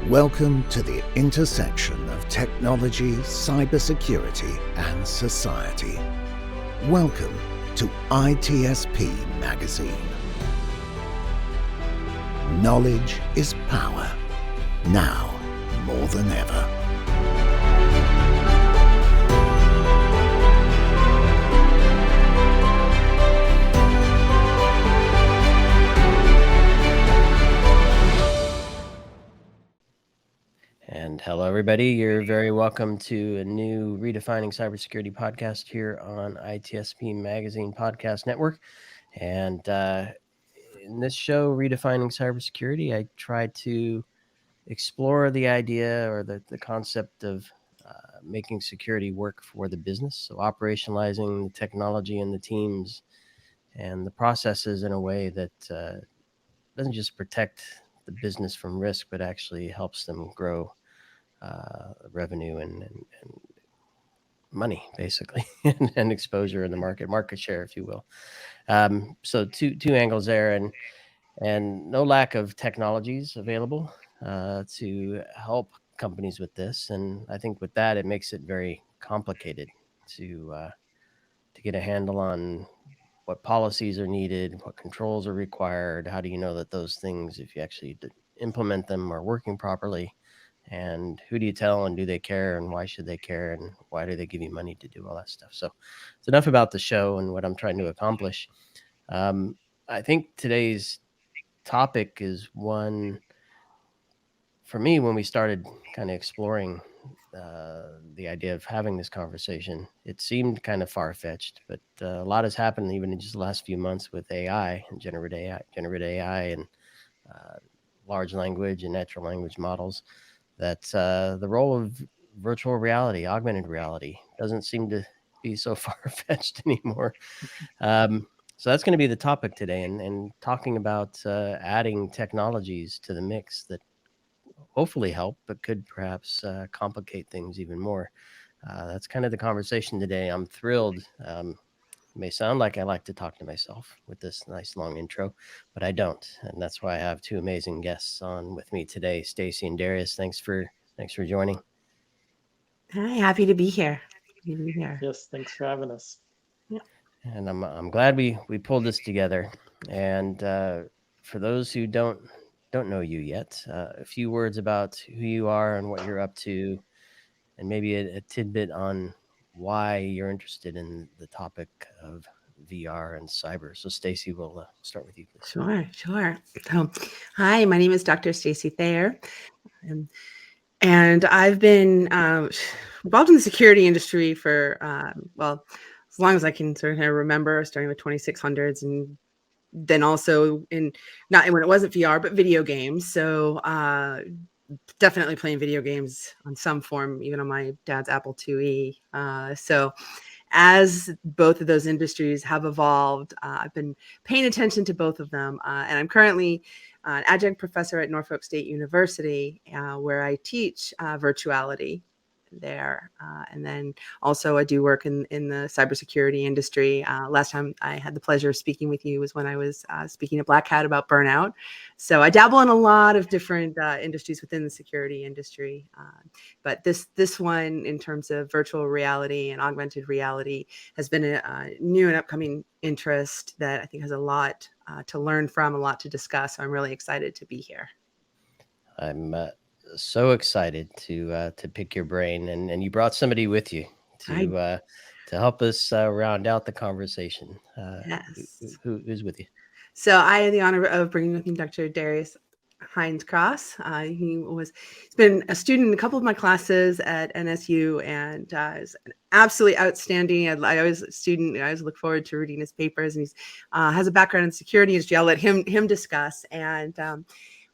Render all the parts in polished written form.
Welcome to the intersection of technology, cybersecurity, and society. Welcome to ITSP Magazine. Knowledge is power, now more than ever. And hello, everybody. You're very welcome to a new Redefining Cybersecurity podcast here on ITSPmagazine Podcast Network. And in this show, Redefining Cybersecurity, I try to explore the idea or the concept of making security work for the business. So operationalizing the technology and the teams and the processes in a way that doesn't just protect the business from risk, but actually helps them grow revenue and money, basically, and exposure in the market share, if you will. So two angles there, and no lack of technologies available to help companies with this. And I think with that, it makes it very complicated to get a handle on what policies are needed, what controls are required. How do you know that those things, if you actually implement them, are working properly? And who do you tell, and do they care, and why should they care, and why do they give you money to do all that stuff? So it's enough about the show and what I'm trying to accomplish. I think today's topic is one, for me, when we started kind of exploring the idea of having this conversation, it seemed kind of far-fetched, but a lot has happened even in just the last few months with AI and generative AI and large language and natural language models, that the role of virtual reality, augmented reality, doesn't seem to be so far-fetched anymore. So that's going to be the topic today, and talking about adding technologies to the mix that hopefully help, but could perhaps complicate things even more. That's kind of the conversation today. I'm thrilled. It may sound like I like to talk to myself with this nice long intro, but I don't. And that's why I have two amazing guests on with me today, Stacy and Darius. Thanks for joining. Hi, happy to be here. Yes, thanks for having us. Yeah. And I'm glad we pulled this together. And for those who don't know you yet, a few words about who you are and what you're up to, and maybe a tidbit on why you're interested in the topic of VR and cyber. So Stacy, we'll start with you, please. Sure. So, hi, my name is Dr. Stacy Thayer, and I've been involved in the security industry for, as long as I can sort of remember, starting with 2600s, and then also not when it wasn't VR, but video games. So definitely playing video games on some form, even on my dad's Apple IIe. So as both of those industries have evolved, I've been paying attention to both of them. And I'm currently an adjunct professor at Norfolk State University, where I teach virtuality there. And then also I do work in the cybersecurity industry. Last time I had the pleasure of speaking with you was when I was speaking at Black Hat about burnout. So I dabble in a lot of different industries within the security industry. But this one, in terms of virtual reality and augmented reality, has been a new and upcoming interest that I think has a lot to learn from, a lot to discuss. So I'm really excited to be here. I'm so excited to pick your brain, and you brought somebody with you to help us round out the conversation. Yes. Who's with you? So I had the honor of bringing with me Dr. Darius Hines-Cross. He's been a student in a couple of my classes at NSU, and is an absolutely outstanding. I always look forward to reading his papers, and he has a background in security industry. I'll let him discuss. And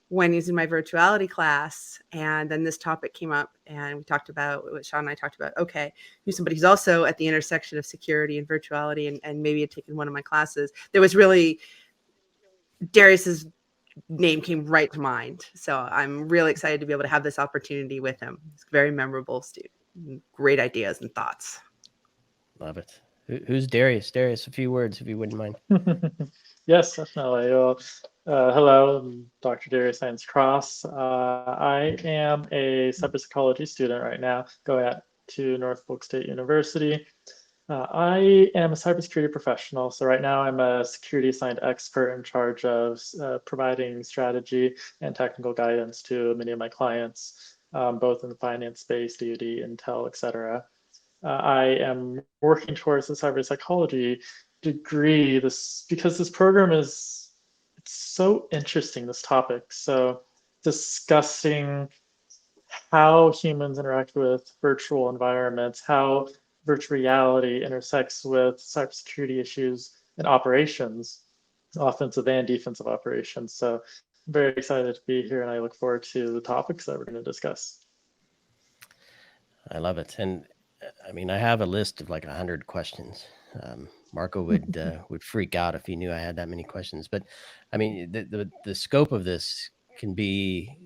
when he's in my virtuality class, and then this topic came up, and we talked about what Sean and I talked about. Okay, here's somebody who's also at the intersection of security and virtuality, and maybe had taken one of my classes. There was really Darius's name came right to mind. So I'm really excited to be able to have this opportunity with him. He's a very memorable student, great ideas and thoughts. Love it. Who's Darius? Darius, a few words, if you wouldn't mind. Yes, definitely. Hello, I'm Dr. Darius Hines-Cross. I am a cybersecology student right now, going to Norfolk State University. I am a cybersecurity professional. So right now I'm a security assigned expert in charge of providing strategy and technical guidance to many of my clients, both in the finance space, DoD, Intel, etc. I am working towards the cybersecology degree because this program is it's so interesting, this topic. So discussing how humans interact with virtual environments, how virtual reality intersects with cybersecurity issues and operations, offensive and defensive operations. So I'm very excited to be here, and I look forward to the topics that we're going to discuss. I love it. And I mean, I have a list of like 100 questions. Marco would freak out if he knew I had that many questions. But I mean, the scope of this can be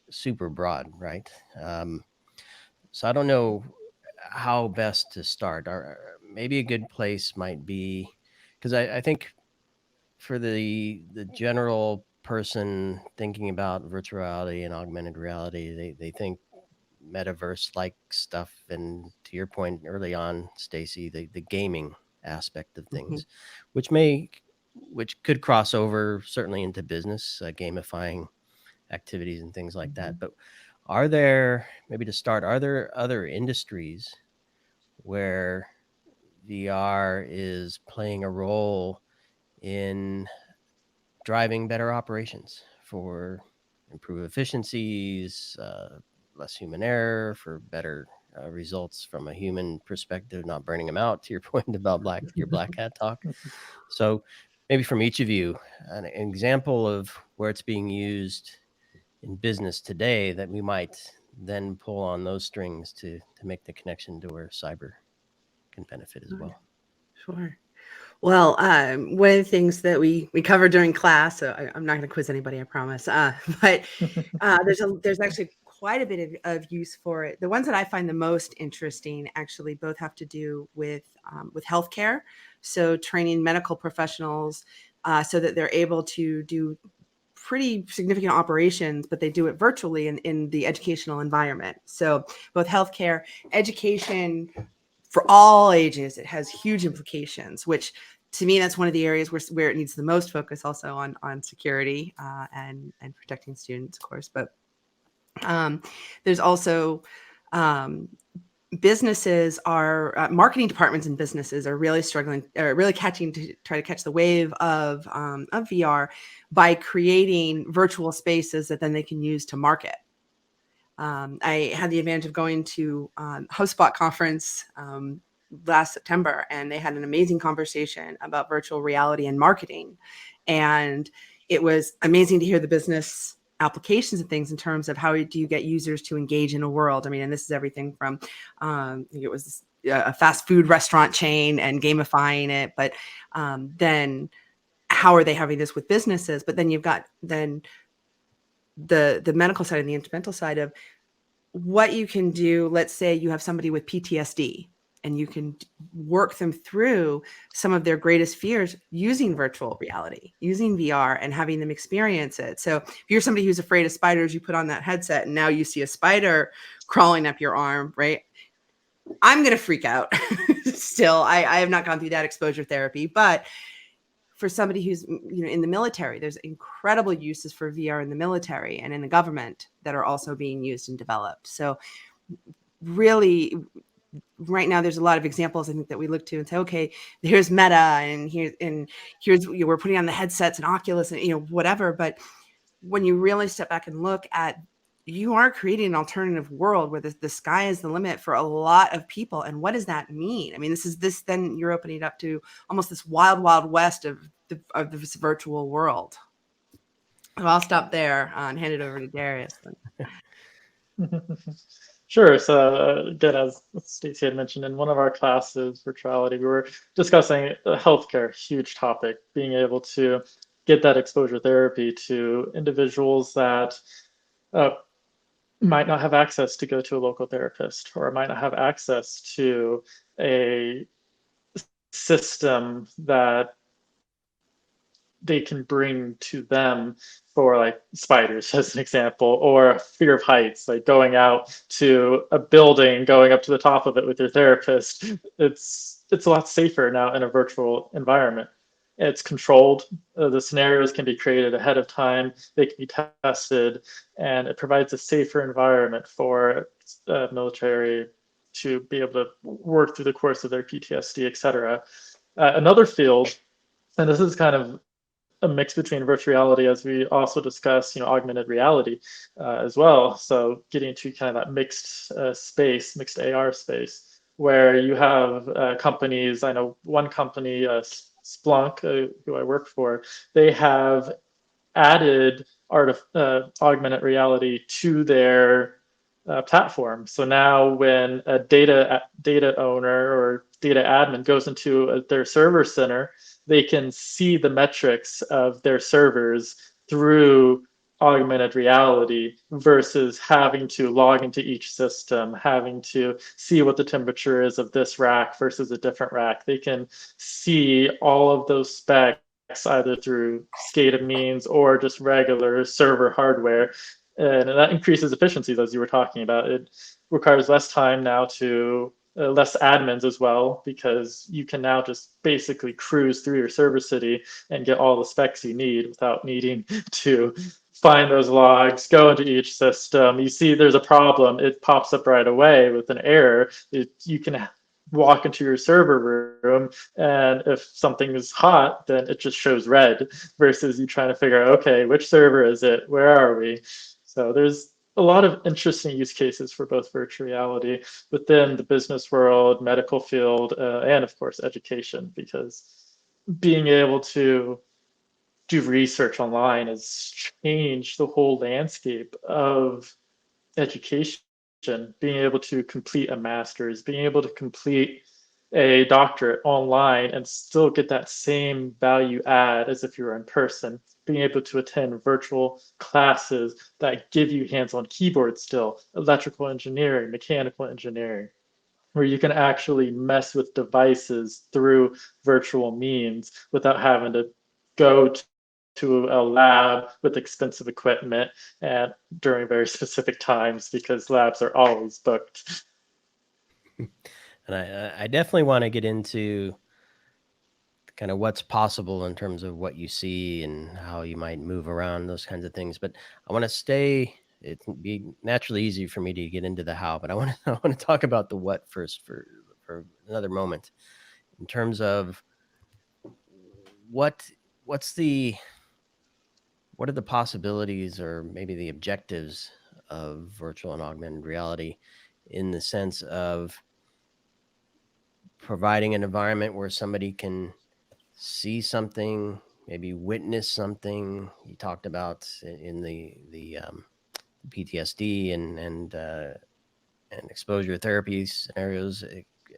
super broad, right? So I don't know how best to start. Or maybe a good place might be, because I think for the general person thinking about virtual reality and augmented reality, they think metaverse like stuff, and to your point early on, Stacy, the gaming aspect of things, which could cross over certainly into business, gamifying activities and things like that. But are there, maybe to start, are there other industries where VR is playing a role in driving better operations for improved efficiencies, less human error, for better results from a human perspective, not burning them out, to your point about your black hat talk? So maybe from each of you, an example of where it's being used in business today that we might then pull on those strings to make the connection to where cyber can benefit as well. Sure. Well, one of the things that we covered during class, so I'm not going to quiz anybody, I promise. But there's actually quite a bit of use for it. The ones that I find the most interesting actually both have to do with healthcare. So training medical professionals so that they're able to do pretty significant operations, but they do it virtually in the educational environment. So both healthcare, education, for all ages, it has huge implications, which to me, that's one of the areas where it needs the most focus, also on security and protecting students, of course. But there's also businesses are marketing departments and businesses are really struggling, really catching to try to catch the wave of VR by creating virtual spaces that then they can use to market. I had the advantage of going to HubSpot conference last September, and they had an amazing conversation about virtual reality and marketing. And it was amazing to hear the business applications and things in terms of how do you get users to engage in a world. I mean, and this is everything from, I think it was a fast food restaurant chain and gamifying it, but then how are they having this with businesses? But then you've got then the medical side and the instrumental side of what you can do. Let's say you have somebody with PTSD and you can work them through some of their greatest fears using virtual reality, using VR and having them experience it. So if you're somebody who's afraid of spiders, you put on that headset and now you see a spider crawling up your arm, right? I'm going to freak out. Still, I have not gone through that exposure therapy, but for somebody who's in the military, there's incredible uses for VR in the military and in the government that are also being used and developed. So really, right now, there's a lot of examples I think that we look to and say, okay, here's Meta and here's we're putting on the headsets and Oculus and whatever. But when you really step back and look at, you are creating an alternative world where the sky is the limit for a lot of people. And what does that mean? I mean, then you're opening it up to almost this wild, wild west of this virtual world. So I'll stop there and hand it over to Darius. Sure. So again, as Stacy had mentioned in one of our classes, virtuality, we were discussing healthcare, huge topic, being able to get that exposure therapy to individuals that might not have access to go to a local therapist, or might not have access to a system that they can bring to them for like spiders, as an example, or fear of heights, like going out to a building, going up to the top of it with your therapist. It's a lot safer now in a virtual environment. It's controlled. The scenarios can be created ahead of time. They can be tested, and it provides a safer environment for military to be able to work through the course of their PTSD, et cetera. Another field, and this is kind of a mix between virtual reality, as we also discuss, augmented reality as well. So getting to kind of that mixed space, mixed AR space, where you have companies. I know one company, Splunk, who I work for, they have added augmented reality to their platform. So now when a data owner or data admin goes into their server center, they can see the metrics of their servers through augmented reality versus having to log into each system, having to see what the temperature is of this rack versus a different rack. They can see all of those specs either through SCADA means or just regular server hardware. And that increases efficiencies, as you were talking about. It requires less time now to less admins as well, because you can now just basically cruise through your server city and get all the specs you need without needing to find those logs, go into each system. You see there's a problem, it pops up right away with an error. You can walk into your server room, and if something is hot, then it just shows red, versus you trying to figure out, okay, which server is it? Where are we? So there's a lot of interesting use cases for both virtual reality within the business world, medical field, and of course, education, because being able to do research online has changed the whole landscape of education. Being able to complete a master's, being able to complete a doctorate online and still get that same value add as if you were in person, being able to attend virtual classes that give you hands-on keyboard still, electrical engineering, mechanical engineering, where you can actually mess with devices through virtual means without having to go to a lab with expensive equipment and during very specific times, because labs are always booked. And I definitely want to get into kind of what's possible in terms of what you see and how you might move around, those kinds of things. But I want to stay, it can be naturally easy for me to get into the how, but I want to talk about the what first for another moment, in terms of what are the possibilities, or maybe the objectives, of virtual and augmented reality, in the sense of providing an environment where somebody can see something, maybe witness something. You talked about in the PTSD and exposure therapy scenarios,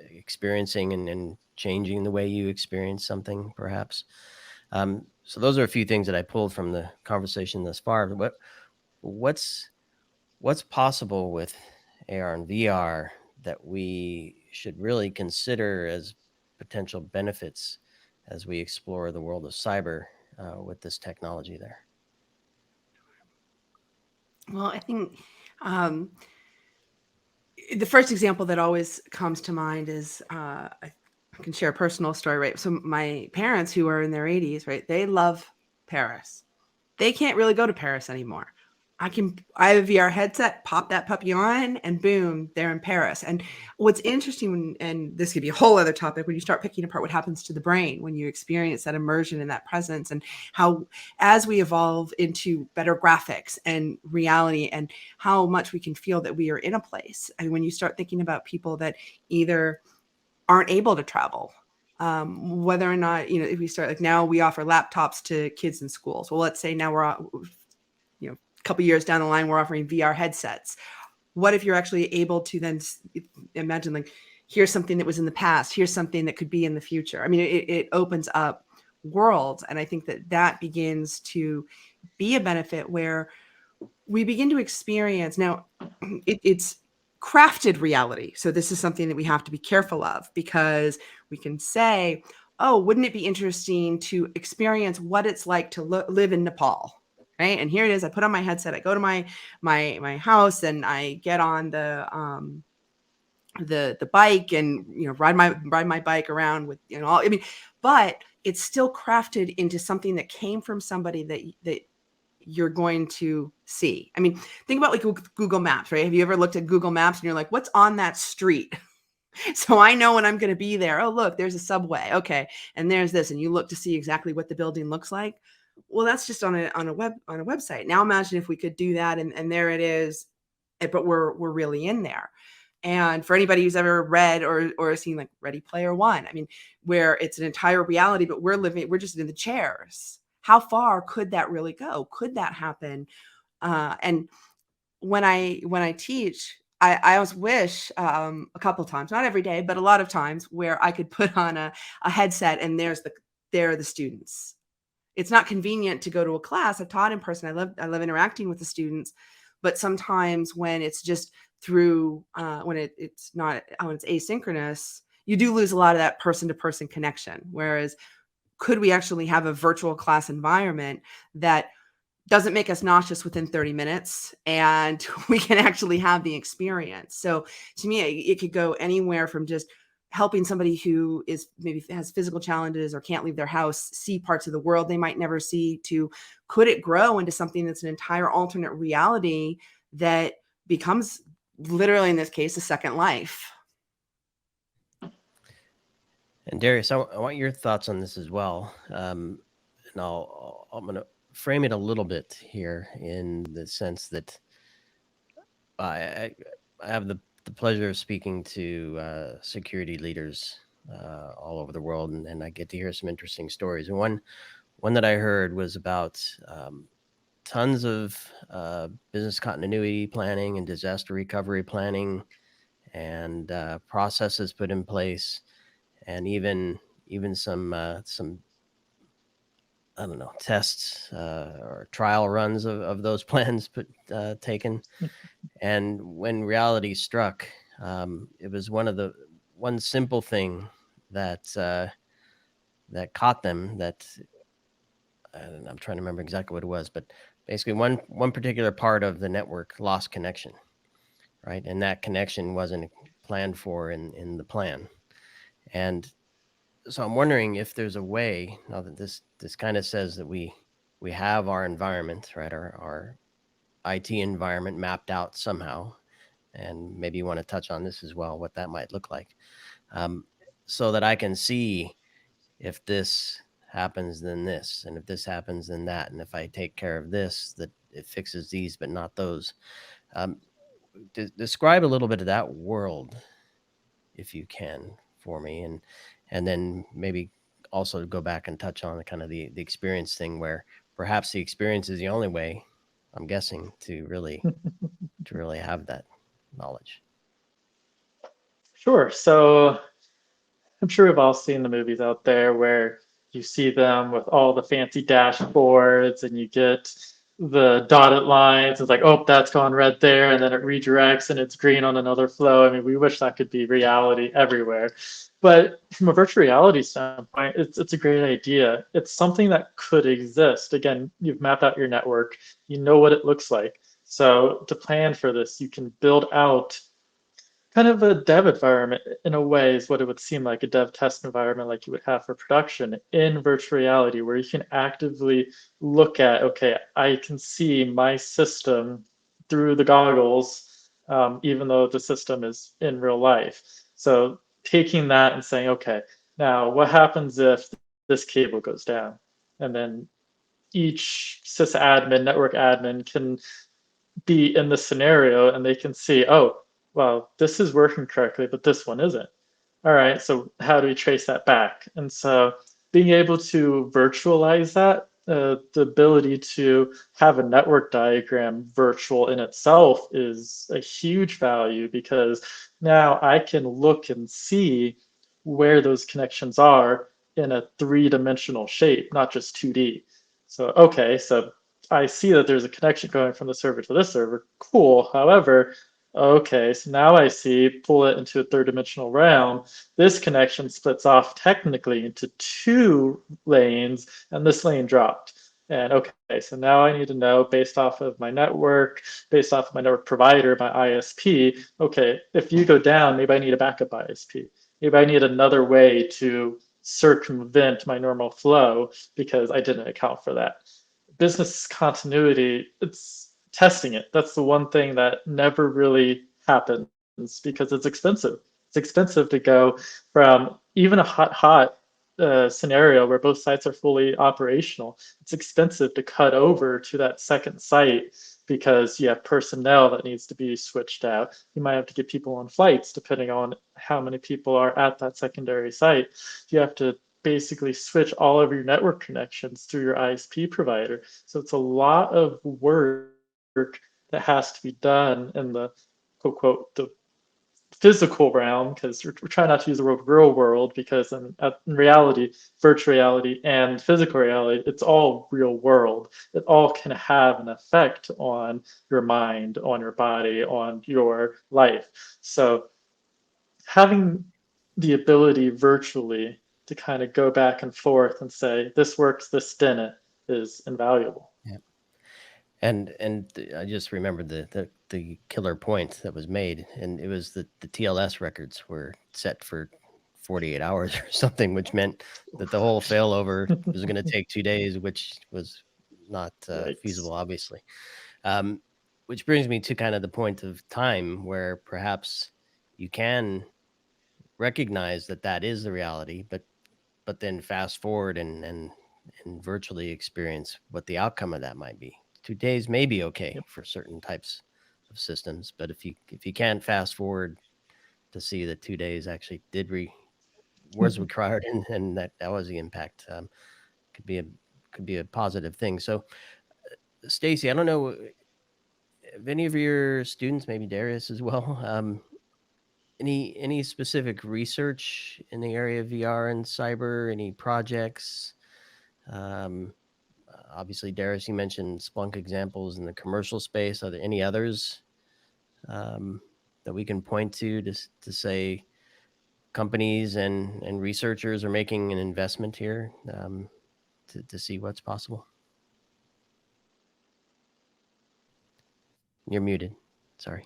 experiencing and changing the way you experience something, perhaps. So those are a few things that I pulled from the conversation thus far. But what's possible with AR and VR that we should really consider as potential benefits as we explore the world of cyber with this technology there? Well, I think the first example that always comes to mind is I can share a personal story, right? So my parents, who are in their 80s, right, they love Paris. They can't really go to Paris anymore. I have a VR headset, pop that puppy on, and boom, they're in Paris. And what's interesting, and this could be a whole other topic, when you start picking apart what happens to the brain when you experience that immersion and that presence, and how, as we evolve into better graphics and reality, and how much we can feel that we are in a place. And when you start thinking about people that either aren't able to travel, whether or not, if we start, like now we offer laptops to kids in schools. Well, let's say now we're, couple years down the line, we're offering VR headsets. What if you're actually able to then imagine, like, here's something that was in the past, here's something that could be in the future. I mean, it opens up worlds. And I think that begins to be a benefit where we begin to experience, now it's crafted reality. So this is something that we have to be careful of, because we can say, oh, wouldn't it be interesting to experience what it's like to live in Nepal? Right. And here it is. I put on my headset. I go to my house and I get on the bike and, ride my bike around with, but it's still crafted into something that came from somebody that you're going to see. I mean, think about like Google Maps, right? Have you ever looked at Google Maps and you're like, what's on that street? So I know when I'm going to be there. Oh, look, there's a subway. Okay. And there's this, and you look to see exactly what the building looks like. Well, that's just on a website. Now imagine if we could do that, and there it is, but we're really in there. And for anybody who's ever read or seen like Ready Player One, I mean, where it's an entire reality, but we're just in the chairs. How far could that really go? Could that happen? And when I teach, I always wish a couple times, not every day, but a lot of times, where I could put on a headset and there are the students. It's not convenient to go to a class. I've taught in person. I love interacting with the students, but sometimes when it's just through when it's asynchronous, you do lose a lot of that person-to-person connection. Whereas, could we actually have a virtual class environment that doesn't make us nauseous within 30 minutes and we can actually have the experience? So to me, it could go anywhere from just helping somebody who is maybe has physical challenges or can't leave their house see parts of the world they might never see, to could it grow into something that's an entire alternate reality that becomes, literally in this case, a second life. And Darius, I want your thoughts on this as well. And I'm going to frame it a little bit here in the sense that I have the pleasure of speaking to security leaders all over the world, and I get to hear some interesting stories. And one that I heard was about tons of business continuity planning and disaster recovery planning and processes put in place, and even some I don't know, tests or trial runs of those plans taken. And when reality struck, it was one simple thing that caught them, that I'm trying to remember exactly what it was, but basically one particular part of the network lost connection, right? And that connection wasn't planned for in the plan. And so I'm wondering if there's a way, now that this kind of says that we have our environment, right, our IT environment mapped out somehow, and maybe you want to touch on this as well, what that might look like, so that I can see if this happens, then this, and if this happens, then that, and if I take care of this, that it fixes these, but not those. Describe a little bit of that world, if you can, for me, and then maybe also go back and touch on the kind of the experience thing, where perhaps the experience is the only way, I'm guessing, to really have that knowledge. Sure. So I'm sure we've all seen the movies out there where you see them with all the fancy dashboards and you get the dotted lines. It's like, oh, that's gone red there, and then it redirects and it's green on another flow. I mean, we wish that could be reality everywhere. But from a virtual reality standpoint, it's a great idea. It's something that could exist. Again, you've mapped out your network. You know what it looks like. So to plan for this, you can build out kind of a dev environment in a way, is what it would seem like, a dev test environment like you would have for production in virtual reality, where you can actively look at, okay, I can see my system through the goggles, even though the system is in real life. So taking that and saying, okay, now what happens if this cable goes down? And then each sysadmin, network admin can be in the scenario and they can see, oh, well, this is working correctly, but this one isn't. All right, so how do we trace that back? And so being able to virtualize that, the ability to have a network diagram virtual in itself is a huge value, because now I can look and see where those connections are in a three-dimensional shape, not just 2D. So, okay, so I see that there's a connection going from the server to this server. Cool. However, Okay, so now I see, pull it into a third dimensional realm. This connection splits off technically into 2 lanes, and this lane dropped. And okay, so now I need to know based off of my network, based off of my network provider, my ISP, okay, if you go down, maybe I need a backup ISP. Maybe I need another way to circumvent my normal flow because I didn't account for that. Business continuity, it's testing it. That's the one thing that never really happens because it's expensive. It's expensive to go from even a hot scenario where both sites are fully operational. It's expensive to cut over to that second site because you have personnel that needs to be switched out. You might have to get people on flights depending on how many people are at that secondary site. You have to basically switch all of your network connections through your ISP provider. So it's a lot of work that has to be done in the quote the physical realm, because we're trying not to use the word real world, because in reality, virtual reality and physical reality, it's all real world. It all can have an effect on your mind, on your body, on your life. So having the ability virtually to kind of go back and forth and say, this works, this didn't, is invaluable. Yeah. And I just remembered the killer point that was made, and it was the TLS records were set for 48 hours or something, which meant that the whole failover was going to take 2 days, which was not feasible, obviously. Which brings me to kind of the point of time where perhaps you can recognize that that is the reality, but then fast forward and virtually experience what the outcome of that might be. 2 days may be okay for certain types of systems, but if you can't fast forward to see that 2 days actually was required and that was the impact, could be a positive thing. So, Stacy, I don't know if any of your students, maybe Darius as well, any specific research in the area of VR and cyber, any projects? Obviously, Darius, you mentioned Splunk examples in the commercial space. Are there any others that we can point to say companies and researchers are making an investment here to see what's possible? You're muted. Sorry.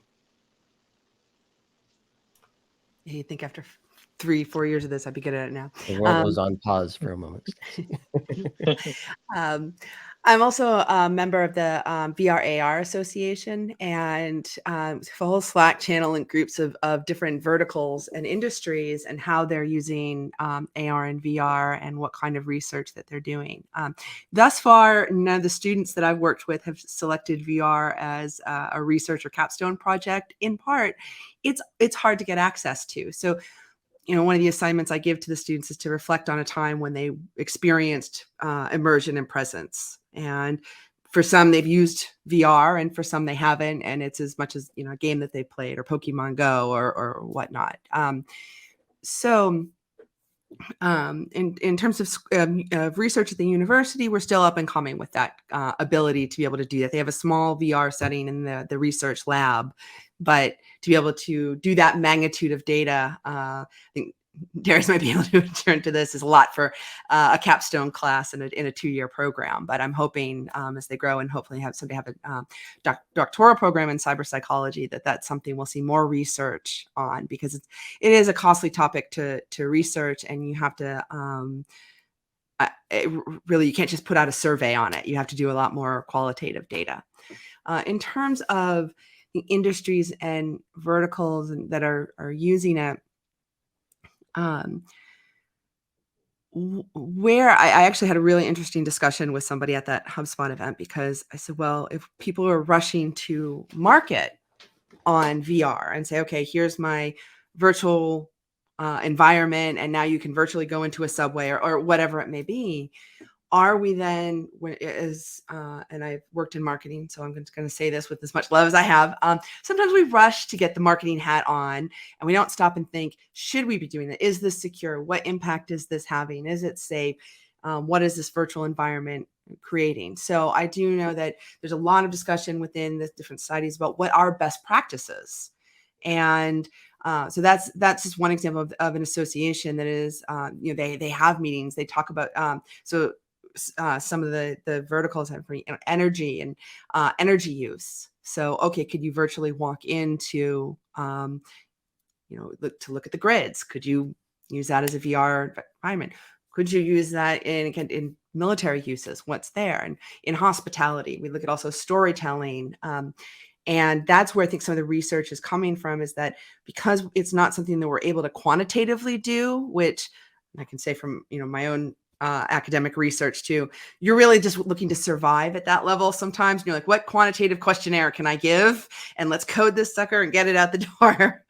You think after 3-4 years of this, I'd be good at it now. The world was on pause for a moment. I'm also a member of the VR AR Association, and a whole Slack channel and groups of different verticals and industries and how they're using AR and VR and what kind of research that they're doing. Thus far, none of the students that I've worked with have selected VR as a research or capstone project. In part, it's hard to get access to. So, one of the assignments I give to the students is to reflect on a time when they experienced immersion and presence. And for some, they've used VR, and for some, they haven't. And it's as much as, a game that they played or Pokemon Go or whatnot. In terms of research at the university, we're still up and coming with that ability to be able to do that. They have a small VR setting in the research lab, but to be able to do that magnitude of data, I think Darius might be able to return to this, is a lot for a capstone class in a 2-year program. But I'm hoping as they grow and hopefully have a doctoral program in cyberpsychology, that's something we'll see more research on, because it is a costly topic to research, and you have to you can't just put out a survey on it. You have to do a lot more qualitative data. In terms of the industries and verticals that are using it, where I actually had a really interesting discussion with somebody at that HubSpot event, because I said, well, if people are rushing to market on VR and say, okay, here's my virtual environment, and now you can virtually go into a subway or whatever it may be, are we then, and I've worked in marketing, so I'm going to say this with as much love as I have. Sometimes we rush to get the marketing hat on, and we don't stop and think, should we be doing that? Is this secure? What impact is this having? Is it safe? What is this virtual environment creating? So I do know that there's a lot of discussion within the different societies about what are best practices And so that's just one example of an association that is, they have meetings, they talk about, some of the verticals have energy and energy use. So, okay, could you virtually walk into, look at the grids? Could you use that as a VR environment? Could you use that in military uses? What's there? And in hospitality, we look at also storytelling. And that's where I think some of the research is coming from, is that because it's not something that we're able to quantitatively do, which I can say from my own academic research too, you're really just looking to survive at that level sometimes. You're like, what quantitative questionnaire can I give? And let's code this sucker and get it out the door.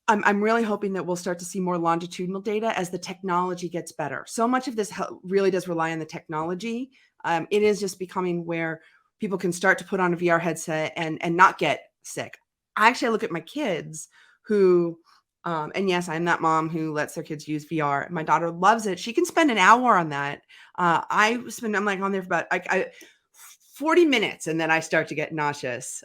I'm really hoping that we'll start to see more longitudinal data as the technology gets better. So much of this really does rely on the technology. It is just becoming where people can start to put on a VR headset and not get sick. I look at my kids who, and yes, I'm that mom who lets their kids use VR. My daughter loves it. She can spend an hour on that. I'm like on there for about 40 minutes, and then I start to get nauseous.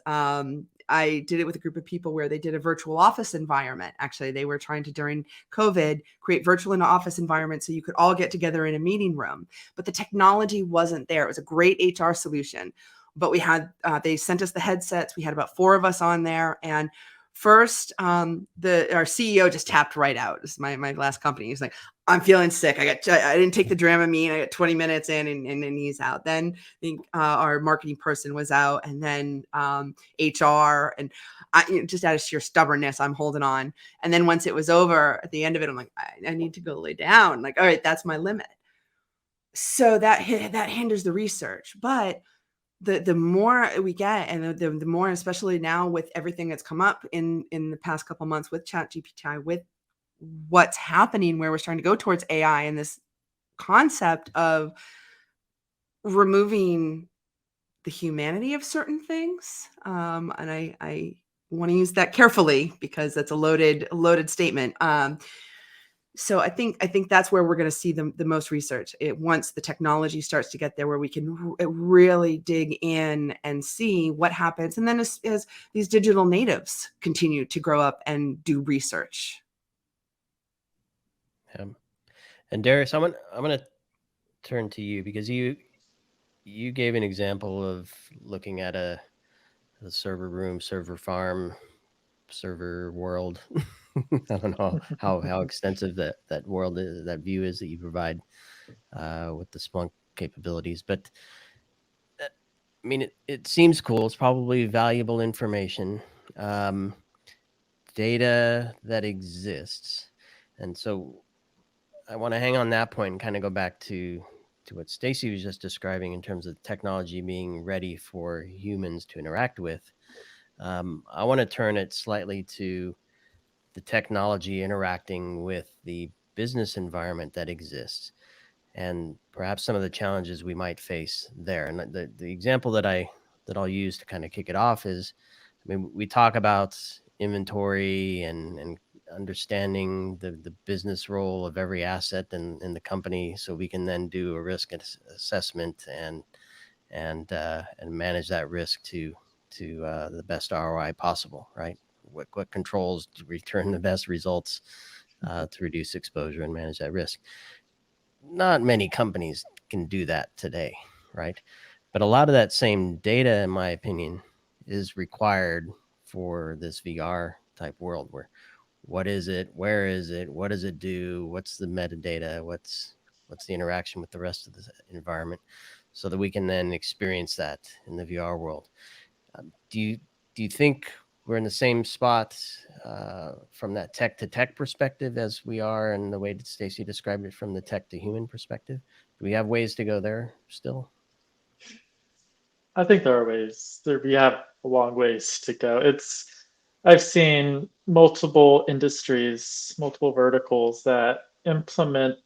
I did it with a group of people where they did a virtual office environment. Actually, they were trying to, during COVID, create virtual office environments so you could all get together in a meeting room. But the technology wasn't there. It was a great HR solution. But we had, they sent us the headsets. We had about 4 of us on there. And first, our CEO just tapped right out. This is my last company. He's like, I'm feeling sick. I didn't take the Dramamine. I got 20 minutes in and he's out. Then I think our marketing person was out, and then HR, and just out of sheer stubbornness, I'm holding on. And then once it was over, at the end of it, I'm like, I need to go lay down. Like, all right, that's my limit. So that hinders the research. But the more we get, and the more, especially now with everything that's come up in the past couple months with ChatGPT, with what's happening, where we're starting to go towards AI and this concept of removing the humanity of certain things. And I want to use that carefully because that's a loaded statement. So I think that's where we're going to see the most research. Once the technology starts to get there, where we can really dig in and see what happens. And then as these digital natives continue to grow up and do research. And Darius, I'm gonna turn to you, because you gave an example of looking at a server room, server farm, server world. I don't know how extensive that world is, that view is that you provide with the Splunk capabilities. But I mean, it seems cool. It's probably valuable information, data that exists. And so I want to hang on that point and kind of go back to what Stacy was just describing in terms of technology being ready for humans to interact with. I want to turn it slightly to the technology interacting with the business environment that exists, and perhaps some of the challenges we might face there. And the example that I'll use to kind of kick it off is, I mean, we talk about inventory and understanding the business role of every asset in the company, so we can then do a risk assessment and manage that risk to the best ROI possible, right? What controls to return the best results to reduce exposure and manage that risk. Not many companies can do that today, right? But a lot of that same data, in my opinion, is required for this VR type world, where what is it, where is it, what does it do, what's the metadata, what's the interaction with the rest of the environment, so that we can then experience that in the VR world. Do you think we're in the same spot from that tech to tech perspective as we are in the way that Stacy described it from the tech to human perspective? Do we have ways to go there still? I think there are ways. We have a long ways to go. I've seen multiple industries, multiple verticals that implement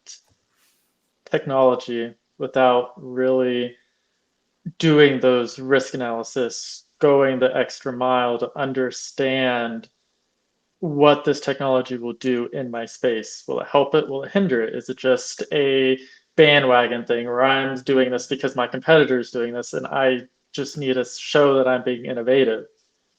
technology without really doing those risk analysis, going the extra mile to understand what this technology will do in my space. Will it help it? Will it hinder it? Is it just a bandwagon thing, where I'm doing this because my competitor is doing this and I just need to show that I'm being innovative?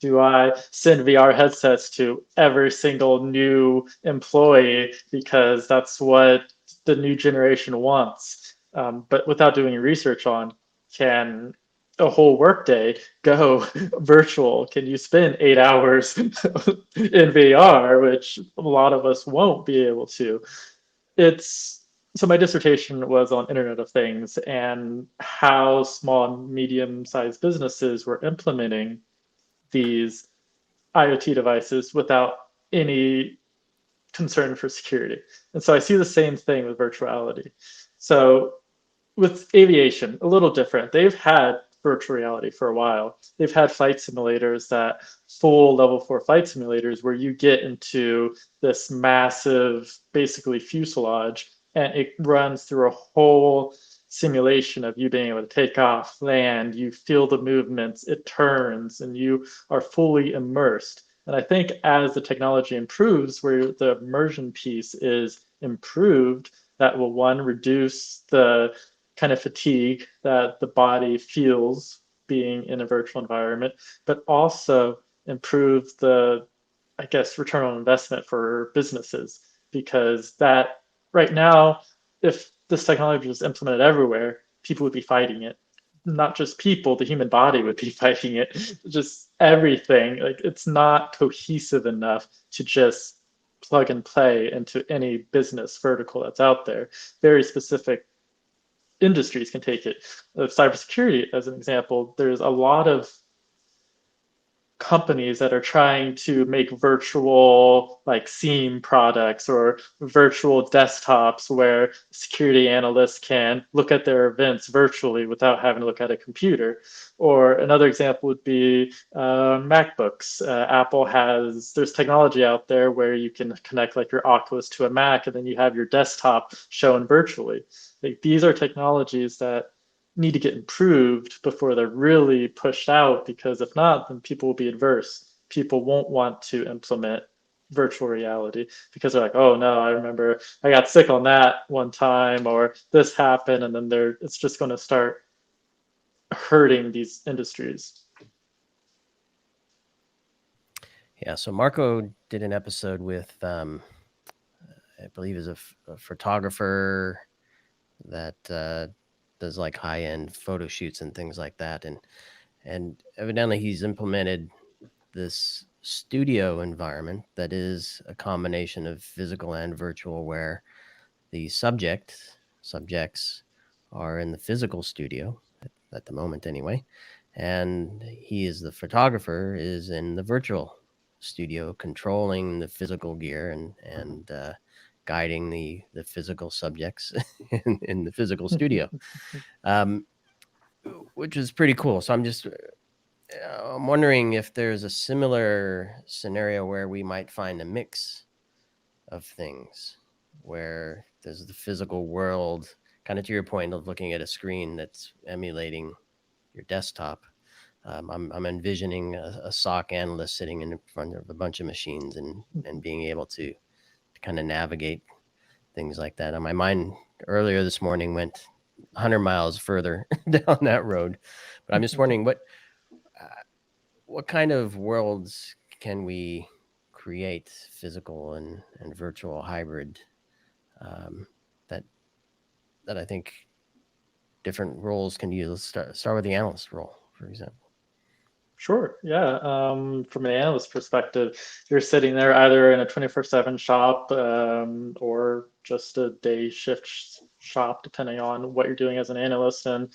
Do I send VR headsets to every single new employee because that's what the new generation wants? But without doing research on, can a whole workday go virtual? Can you spend 8 hours in VR, which a lot of us won't be able to? So my dissertation was on Internet of Things and how small and medium-sized businesses were implementing these IoT devices without any concern for security. And so I see the same thing with virtuality. So with aviation, a little different. They've had virtual reality for a while. They've had flight simulators, that full level 4 flight simulators where you get into this massive, basically fuselage, and it runs through a whole simulation of you being able to take off, land, you feel the movements, it turns, and you are fully immersed. And I think as the technology improves, where the immersion piece is improved, that will, one, reduce the kind of fatigue that the body feels being in a virtual environment, but also improve the, I guess, return on investment for businesses. Because that right now, if this technology was implemented everywhere, people would be fighting it. Not just people, the human body would be fighting it. Just everything. Like, it's not cohesive enough to just plug and play into any business vertical that's out there. Very specific industries can take it. Cybersecurity, as an example, there's a lot of companies that are trying to make virtual like SIEM products or virtual desktops where security analysts can look at their events virtually without having to look at a computer. Or another example would be MacBooks. Apple there's technology out there where you can connect like your Oculus to a Mac and then you have your desktop shown virtually. Like, these are technologies that need to get improved before they're really pushed out, because if not, then people will be adverse. People won't want to implement virtual reality because they're like, oh no, I remember I got sick on that one time, or this happened, and then it's just going to start hurting these industries. Yeah, so Marco did an episode with, I believe is a photographer that does like high-end photo shoots and things like that, and evidently he's implemented this studio environment that is a combination of physical and virtual, where the subjects are in the physical studio at the moment anyway, and the photographer is in the virtual studio controlling the physical gear and guiding the physical subjects in the physical studio, which is pretty cool. So I'm wondering if there's a similar scenario where we might find a mix of things, where there's the physical world, kind of to your point of looking at a screen that's emulating your desktop. I'm envisioning a SOC analyst sitting in front of a bunch of machines and being able to kind of navigate things like that. And my mind earlier this morning went 100 miles further down that road. But I'm just wondering what kind of worlds can we create, physical and virtual hybrid, that I think different roles can use. Start with the analyst role, for example. Sure. Yeah. From an analyst perspective, you're sitting there either in a 24/7 shop or just a day shift shop, depending on what you're doing as an analyst. And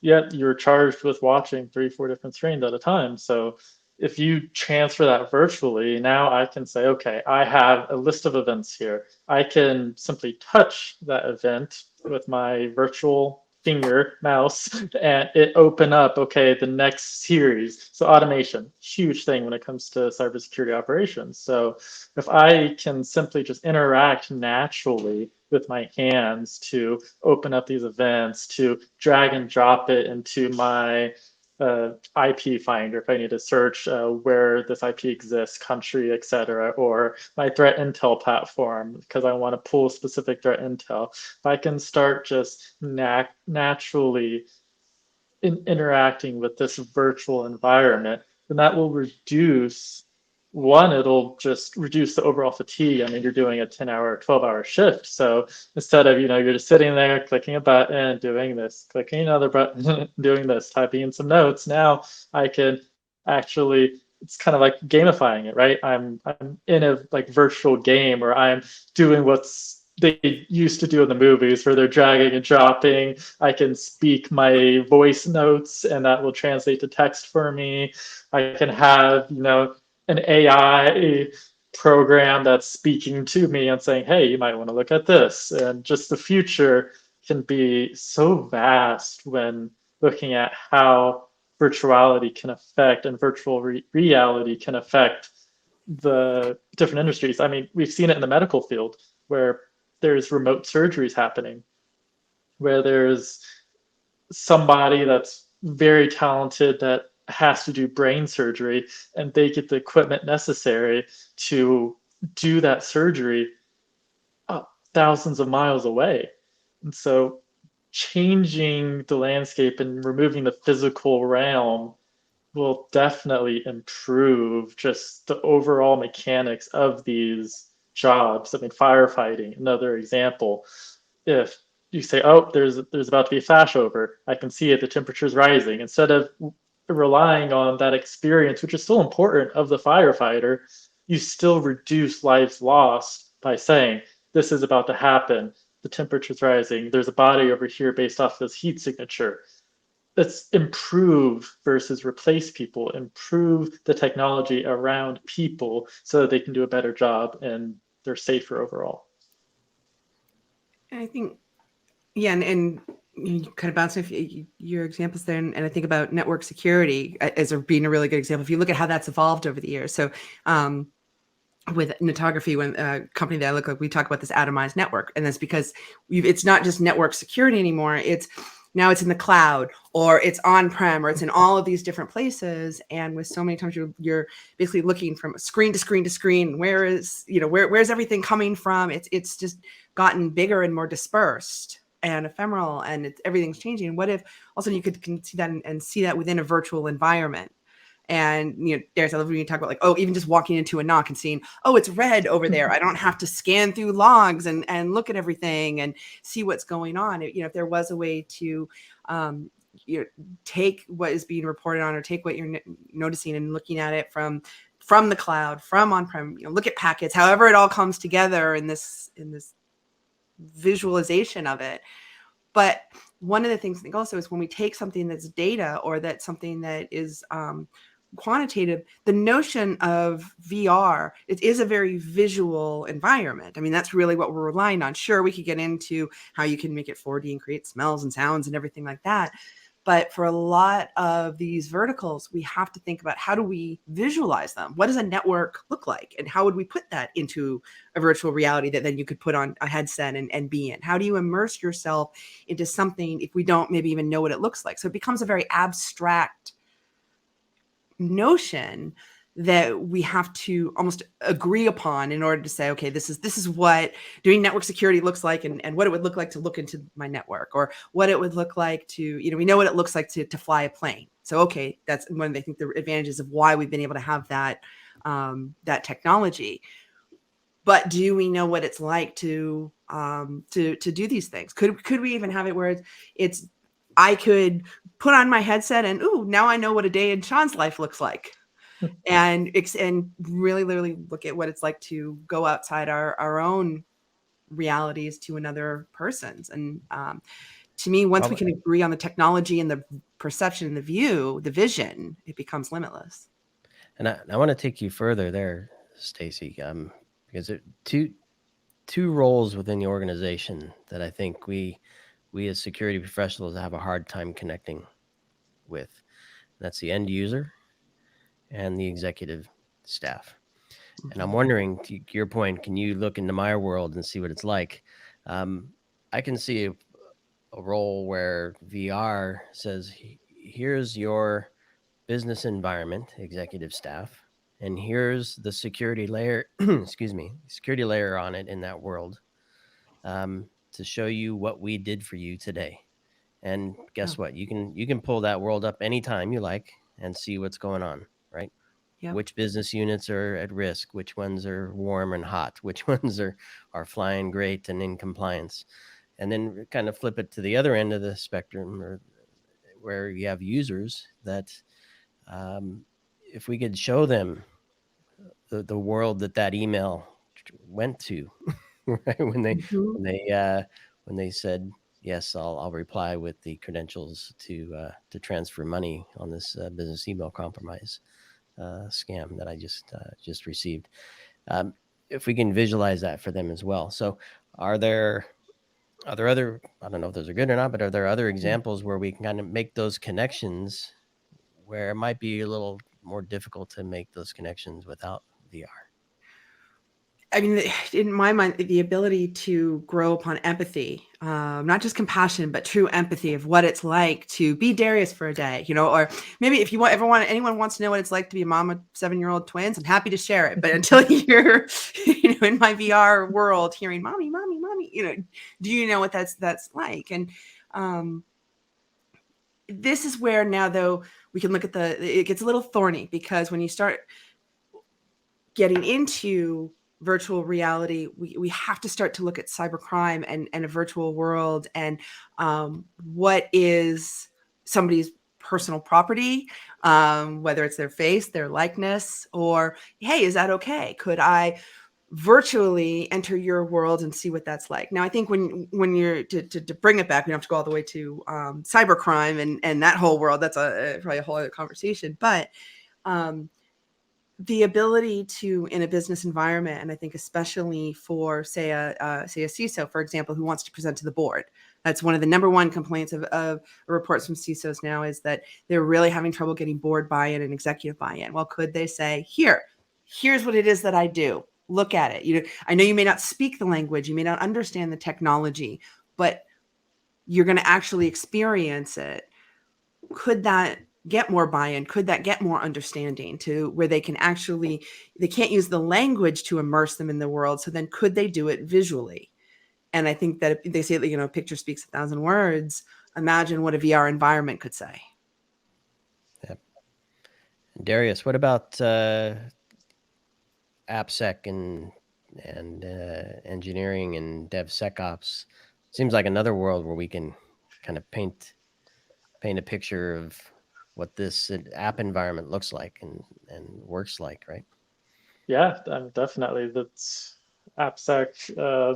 yet you're charged with watching 3-4 different screens at a time. So if you transfer that virtually, now I can say, okay, I have a list of events here. I can simply touch that event with my virtual finger mouse and it open up, okay, the next series. So automation, huge thing when it comes to cybersecurity operations. So if I can simply just interact naturally with my hands to open up these events, to drag and drop it into my IP finder if I need to search where this IP exists, country, etc., or my threat intel platform because I want to pull specific threat intel. If I can start just naturally interacting with this virtual environment, then that will reduce one, it'll just reduce the overall fatigue. I mean, you're doing a 10-hour, 12-hour shift. So instead of, you're just sitting there clicking a button, doing this, clicking another button, doing this, typing in some notes, now I can actually, it's kind of like gamifying it, right? I'm in a like virtual game where I'm doing what's they used to do in the movies where they're dragging and dropping. I can speak my voice notes and that will translate to text for me. I can have, an AI program that's speaking to me and saying, hey, you might want to look at this. And just the future can be so vast when looking at how virtuality can affect and virtual reality can affect the different industries. I mean, we've seen it in the medical field where there's remote surgeries happening, where there's somebody that's very talented that has to do brain surgery and they get the equipment necessary to do that surgery thousands of miles away. And so changing the landscape and removing the physical realm will definitely improve just the overall mechanics of these jobs. I mean, firefighting, another example. If you say, oh, there's about to be a flashover, I can see it, the temperature's rising. Instead of relying on that experience, which is still important of the firefighter, you still reduce lives lost by saying, this is about to happen, the temperature's rising, there's a body over here based off this heat signature. Let's improve versus replace people, improve the technology around people so that they can do a better job and they're safer overall. I think, yeah, and you kind of bounce off your examples there, and I think about network security as being a really good example. If you look at how that's evolved over the years, so with Netography, when a company that I look like, we talk about this atomized network, and that's because it's not just network security anymore. It's in the cloud, or it's on-prem, or it's in all of these different places. And with so many times you're basically looking from screen to screen to screen. Where's everything coming from? It's just gotten bigger and more dispersed and ephemeral, and everything's changing. What if also you could see that and see that within a virtual environment? And Darius, I love when you talk about even just walking into a knock and seeing, it's red over there. I don't have to scan through logs and look at everything and see what's going on. If there was a way to take what is being reported on, or take what you're noticing and looking at it from the cloud, from on-prem, look at packets, however it all comes together in this visualization of it. But one of the things I think also is when we take something that's data, or that's something that is quantitative, the notion of VR, it is a very visual environment. I mean, that's really what we're relying on. Sure, we could get into how you can make it 4D and create smells and sounds and everything like that. But for a lot of these verticals, we have to think about, how do we visualize them? What does a network look like? And how would we put that into a virtual reality that then you could put on a headset and be in? How do you immerse yourself into something if we don't maybe even know what it looks like? So it becomes a very abstract notion that we have to almost agree upon in order to say, okay, this is what doing network security looks like, and what it would look like to look into my network, or what it would look like to, we know what it looks like to fly a plane. So, okay, that's one of I think the advantages of why we've been able to have that technology. But do we know what it's like to do these things? Could we even have it where it's I could put on my headset and now I know what a day in Sean's life looks like, and really literally look at what it's like to go outside our own realities to another person's. And to me, once we can agree on the technology and the perception and the vision, it becomes limitless. And I want to take you further there, Stacy, because there are two roles within the organization that I think we as security professionals have a hard time connecting with. That's the end user and the executive staff. Mm-hmm. And I'm wondering, to your point, can you look into my world and see what it's like? I can see a role where VR says, here's your business environment, executive staff, and here's the security layer, security layer on it in that world, to show you what we did for you today. And guess what? You can pull that world up anytime you like and see what's going on, right? Yep. which business units are at risk, which ones are warm and hot, which ones are flying great and in compliance. And then kind of flip it to the other end of the spectrum, or where you have users that if we could show them the world that email went to, right? When they said, yes, I'll reply with the credentials to transfer money on this business email compromise scam that I just received. If we can visualize that for them as well. So are there other, I don't know if those are good or not, but are there other examples where we can kind of make those connections where it might be a little more difficult to make those connections without VR? I mean, in my mind, the ability to grow upon empathy, not just compassion, but true empathy of what it's like to be Darius for a day, or maybe if anyone wants to know what it's like to be a mom of 7-year-old twins, I'm happy to share it. But until you're, in my VR world, hearing "mommy, mommy, mommy," do you know what that's like? And this is where now, though, we can look at it gets a little thorny, because when you start getting into virtual reality, we have to start to look at cybercrime and a virtual world, and what is somebody's personal property, whether it's their face, their likeness, or, hey, is that okay? Could I virtually enter your world and see what that's like? Now, I think when you're to bring it back, we don't have to go all the way to cybercrime and that whole world. That's probably a whole other conversation. But the ability to, in a business environment, and I think especially for, say a CISO, for example, who wants to present to the board. That's one of the number one complaints of reports from CISOs now, is that they're really having trouble getting board buy-in and executive buy-in. Well, could they say, here's what it is that I do. Look at it. I know you may not speak the language, you may not understand the technology, but you're going to actually experience it. Could that get more buy-in? Could that get more understanding to where they can't use the language to immerse them in the world? So then could they do it visually? And I think that they say that, picture speaks 1,000 words. Imagine what a VR environment could say. Yep. Darius, what about AppSec and engineering and DevSecOps? Seems like another world where we can kind of paint a picture of what this app environment looks like and works like, right? Yeah, definitely. That's AppSec,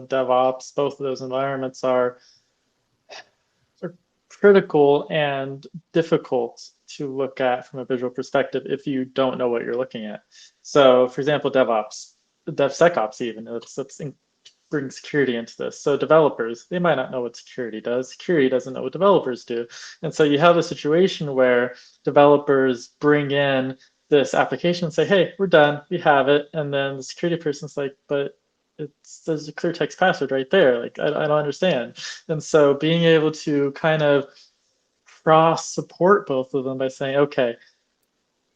DevOps. Both of those environments are critical and difficult to look at from a visual perspective if you don't know what you're looking at. So, for example, DevSecOps even, let's bring security into this. So developers, they might not know what security does. Security doesn't know what developers do. And so you have a situation where developers bring in this application and say, hey, we're done, we have it. And then the security person's like, but there's a clear text password right there. Like, I don't understand. And so being able to kind of cross support both of them by saying, okay,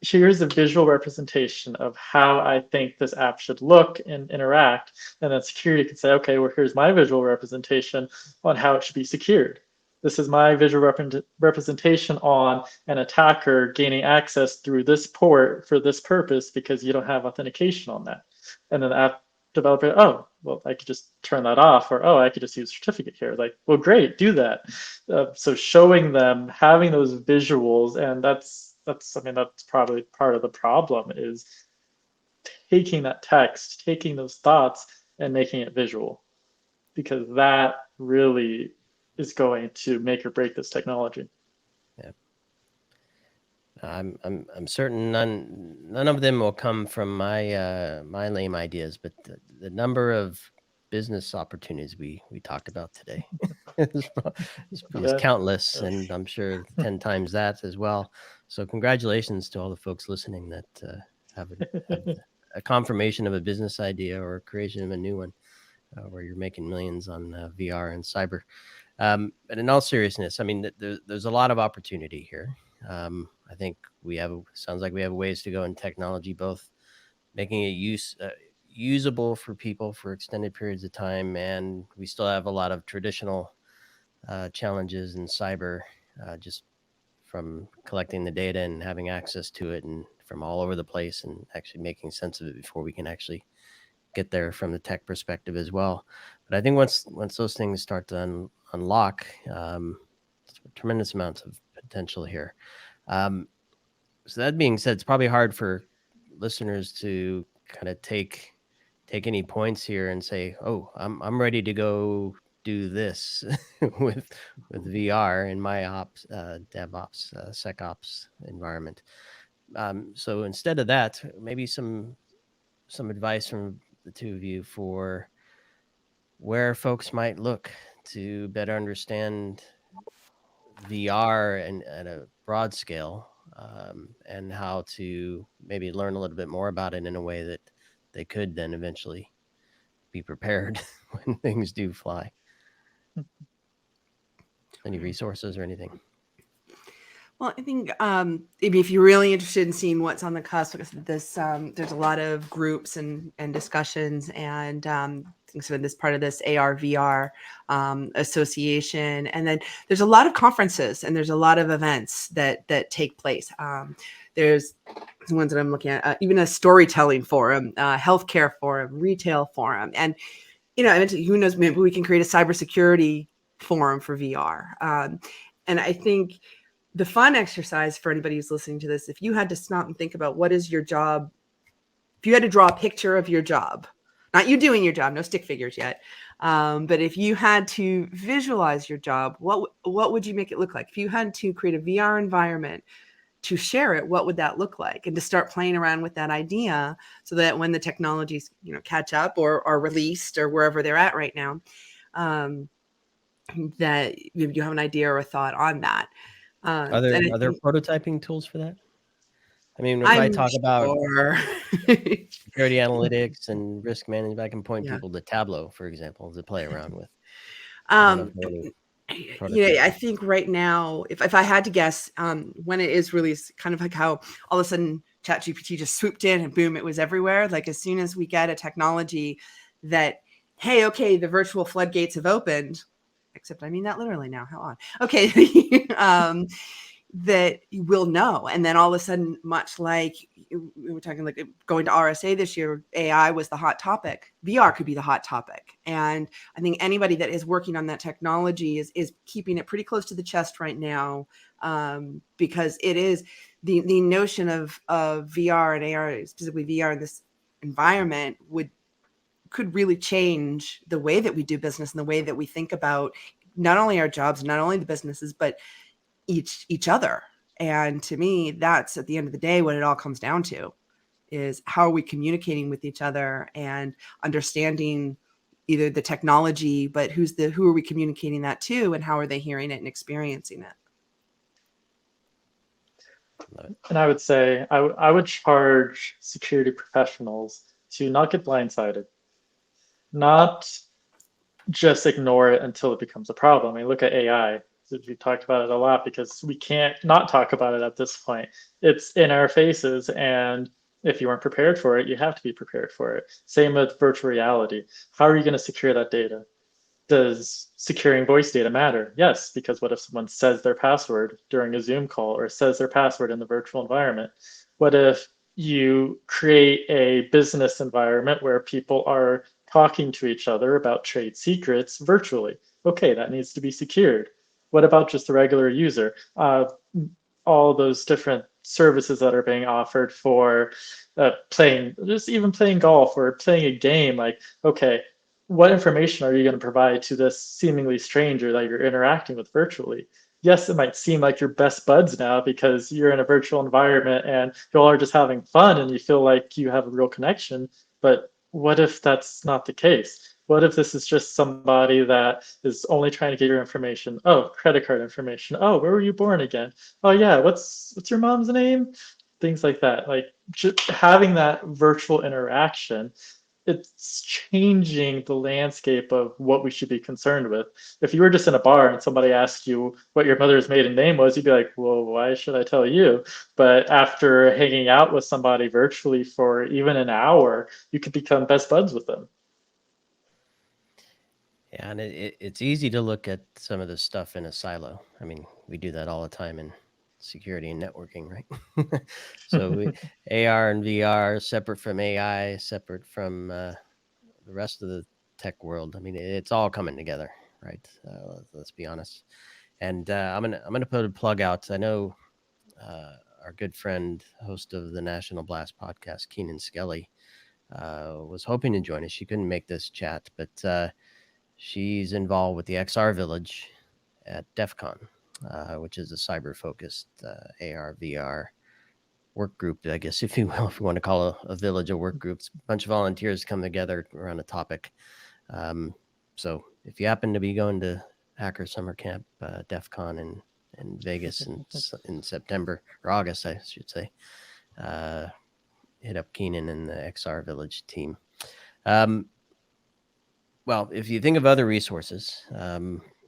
here's a visual representation of how I think this app should look and interact. And then security can say, okay, well, here's my visual representation on how it should be secured. This is my visual representation on an attacker gaining access through this port for this purpose because you don't have authentication on that. And then the app developer, oh, well, I could just turn that off, or, oh, I could just use certificate here. Like, well, great, do that. So showing them, having those visuals, and that's probably part of the problem, is taking that text, taking those thoughts and making it visual, because that really is going to make or break this technology. Yeah. I'm certain none of them will come from my my lame ideas, but the number of business opportunities we talked about today is countless, and I'm sure 10 times that as well. So congratulations to all the folks listening that have a confirmation of a business idea or a creation of a new one, where you're making millions on VR and cyber. But in all seriousness, I mean, there's a lot of opportunity here. I think sounds like we have ways to go in technology, both making it usable for people for extended periods of time, and we still have a lot of traditional challenges in cyber, just from collecting the data and having access to it and from all over the place and actually making sense of it before we can actually get there from the tech perspective as well. But I think once those things start to unlock, tremendous amounts of potential here. So that being said, it's probably hard for listeners to kind of take any points here and say, "Oh, I'm ready to go do this with VR in my ops, DevOps, SecOps environment." So instead of that, maybe some advice from the two of you for where folks might look to better understand VR and at a broad scale, and how to maybe learn a little bit more about it in a way that they could then eventually be prepared when things do fly. Any resources or anything? Well, I think if you're really interested in seeing what's on the cusp of this, there's a lot of groups and discussions, and sort of this part of this AR VR association, and then there's a lot of conferences and there's a lot of events that take place. There's the ones that I'm looking at, even a storytelling forum, healthcare forum, retail forum, and who knows, maybe we can create a cybersecurity forum for VR. And I think the fun exercise for anybody who's listening to this, if you had to stop and think about what is your job, if you had to draw a picture of your job, not you doing your job, no stick figures yet, but if you had to visualize your job, what would you make it look like? If you had to create a VR environment to share it, what would that look like? And to start playing around with that idea so that when the technologies catch up or are released or wherever they're at right now, that you have an idea or a thought on that. Are there prototyping tools for that? I mean, if I talk about security analytics and risk management, I can point people to Tableau, for example, to play around with. I think right now, if I had to guess, when it is released, kind of like how all of a sudden ChatGPT just swooped in and boom, it was everywhere. Like as soon as we get a technology that, hey, okay, the virtual floodgates have opened, except I mean that literally now. How odd. Okay. That you will know. And then all of a sudden, much like we were talking, like going to RSA this year, AI was the hot topic. VR could be the hot topic. And I think anybody that is working on that technology is keeping it pretty close to the chest right now, because it is the notion of VR and AR, specifically VR in this environment, could really change the way that we do business and the way that we think about not only our jobs, not only the businesses, but each other. And to me, that's at the end of the day what it all comes down to, is how are we communicating with each other and understanding either the technology, but who are we communicating that to, and how are they hearing it and experiencing it? And I would say I would charge security professionals to not get blindsided, not just ignore it until it becomes a problem. I mean, look at AI. We talked about it a lot because we can't not talk about it at this point. It's in our faces, and if you weren't prepared for it, you have to be prepared for it. Same with virtual reality. How are you going to secure that data? Does securing voice data matter? Yes, because what if someone says their password during a Zoom call or says their password in the virtual environment? What if you create a business environment where people are talking to each other about trade secrets virtually? Okay, that needs to be secured. What about just the regular user? All those different services that are being offered for playing golf or playing a game. Like, okay, what information are you going to provide to this seemingly stranger that you're interacting with virtually? Yes, it might seem like you're best buds now because you're in a virtual environment and you all are just having fun and you feel like you have a real connection. But what if that's not the case? What if this is just somebody that is only trying to get your information? Oh, credit card information. Oh, where were you born again? Oh yeah, what's your mom's name? Things like that. Like just having that virtual interaction, it's changing the landscape of what we should be concerned with. If you were just in a bar and somebody asked you what your mother's maiden name was, you'd be like, well, why should I tell you? But after hanging out with somebody virtually for even an hour, you could become best buds with them. Yeah, and it's easy to look at some of this stuff in a silo. I mean, we do that all the time in security and networking, right? So AR and VR separate from AI, separate from the rest of the tech world. I mean, it's all coming together, right? Let's be honest. And I'm gonna put a plug out. I know our good friend, host of the National Blast podcast, Keenan Skelly, was hoping to join us. She couldn't make this chat, but she's involved with the XR Village at DEF CON, which is a cyber-focused AR, VR work group, I guess, if you will, if you want to call a village a work group. It's a bunch of volunteers come together around a topic. So if you happen to be going to Hacker Summer Camp, DEF CON in Vegas in September, or August, I should say, hit up Keenan and the XR Village team. Well, if you think of other resources,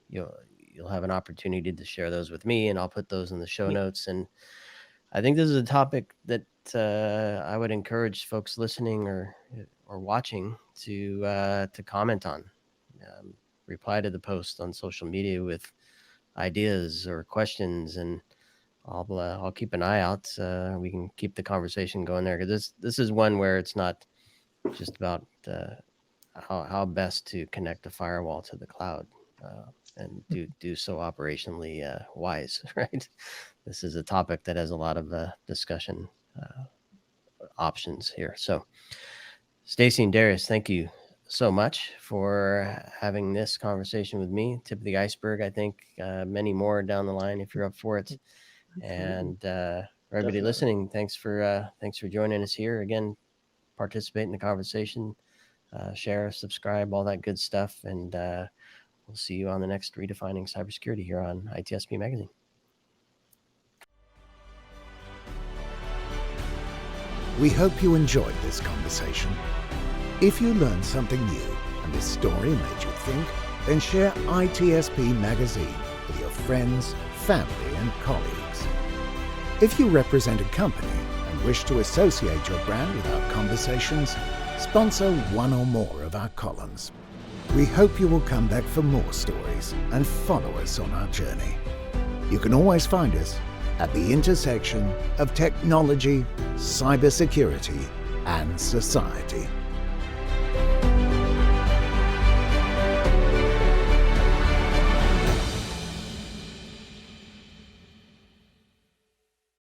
you'll have an opportunity to share those with me, and I'll put those in the show notes. And I think this is a topic that I would encourage folks listening or watching to comment on. Reply to the post on social media with ideas or questions, and I'll keep an eye out. We can keep the conversation going there, because this is one where it's not just about how best to connect a firewall to the cloud and do so operationally wise, right? This is a topic that has a lot of discussion options here. So Stacy and Darius, thank you so much for having this conversation with me. Tip of the iceberg, I think. Many more down the line if you're up for it. And for everybody listening, thanks for joining us here. Again, participate in the conversation, share, subscribe, all that good stuff. And we'll see you on the next Redefining Cybersecurity here on ITSP Magazine. We hope you enjoyed this conversation. If you learned something new and this story made you think, then share ITSP Magazine with your friends, family, and colleagues. If you represent a company and wish to associate your brand with our conversations, sponsor one or more of our columns. We hope you will come back for more stories and follow us on our journey. You can always find us at the intersection of technology, cybersecurity, and society.